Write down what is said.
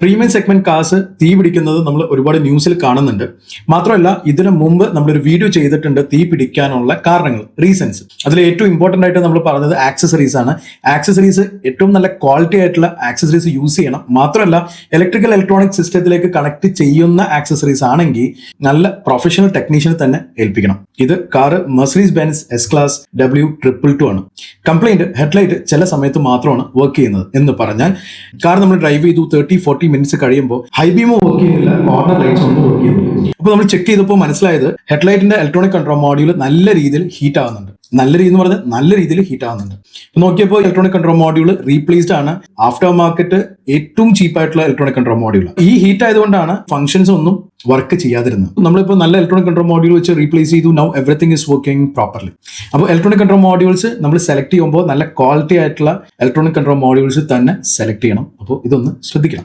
Premium segment cars തീ പിടിക്കുന്നത് നമ്മൾ ഒരുപാട് ന്യൂസിൽ കാണുന്നുണ്ട്. മാത്രമല്ല ഇതിനു മുമ്പ് നമ്മളൊരു വീഡിയോ ചെയ്തിട്ടുണ്ട് തീ പിടിക്കാനുള്ള കാരണങ്ങൾ, റീസൺസ്. അതിൽ ഏറ്റവും ഇമ്പോർട്ടന്റ് ആയിട്ട് നമ്മൾ പറഞ്ഞത് ആക്സസറീസ് ആണ്. ആക്സസറീസ് ഏറ്റവും നല്ല ക്വാളിറ്റി ആയിട്ടുള്ള ആക്സസറീസ് യൂസ് ചെയ്യണം. മാത്രമല്ല ഇലക്ട്രോണിക് സിസ്റ്റത്തിലേക്ക് കണക്ട് ചെയ്യുന്ന ആക്സസറീസ് ആണെങ്കിൽ നല്ല പ്രൊഫഷണൽ ടെക്നീഷ്യനെ തന്നെ ഏൽപ്പിക്കണം. ഇത് car Mercedes Benz S class W222 ആണ്. കംപ്ലൈന്റ് ഹെഡ്ലൈറ്റ് ചില സമയത്ത് മാത്രമാണ് വർക്ക് ചെയ്യുന്നത് എന്ന് പറഞ്ഞാൽ കാർ നമ്മൾ ഡ്രൈവ് ചെയ്തു 30-40 മിനിറ്റ്സ് കഴിയുമ്പോൾ ഹൈ ബീമോ വർക്ക് ചെയ്യുന്നില്ല, കോർണർ ലൈറ്റ്സ് ഒന്നും വർക്ക് ചെയ്യുന്നില്ല. അപ്പോൾ നമ്മൾ ചെക്ക് ചെയ്തപ്പോൾ മനസ്സിലായത് ഹെഡ്ലൈറ്റിന്റെ ഇലക്ട്രോണിക് കൺട്രോൾ മോഡ്യൂൾ നല്ല രീതിയിൽ ഹീറ്റ് ആവുന്നുണ്ട്. നല്ല രീതി എന്ന് പറഞ്ഞാൽ നല്ല രീതിയിൽ ഹീറ്റ് ആവുന്നുണ്ട്. നോക്കിയപ്പോൾ ഇലക്ട്രോണിക് കൺട്രോൾ മോഡ്യൂൾ റീപ്ലേസ്ഡ് ആണ്. ആഫ്റ്റർ മാർക്കറ്റ് ഏറ്റവും ചീപ്പായിട്ടുള്ള ഇലക്ട്രോണിക് കൺട്രോൾ മോഡ്യൂൾ. ഈ ഹീറ്റ് ആയതുകൊണ്ടാണ് ഫംഗ്ഷൻസ് ഒന്നും വർക്ക് ചെയ്യാതിരുന്നത്. നമ്മളിപ്പോൾ നല്ല ഇലക്ട്രോണിക് കൺട്രോൾ മോഡ്യൂൾ വെച്ച് റീപ്ലേസ് ചെയ്തു. Now everything is working properly. അപ്പോൾ ഇലക്ട്രോണിക് കൺട്രോൾ മോഡ്യൂൾസ് നമ്മൾ സെലക്ട് ചെയ്യുമ്പോൾ നല്ല ക്വാളിറ്റി ആയിട്ടുള്ള ഇലക്ട്രോണിക് കൺട്രോൾ മോഡ്യൂൾസ് തന്നെ സെലക്ട് ചെയ്യണം. അപ്പോൾ ഇതൊന്ന് ശ്രദ്ധിക്കണം.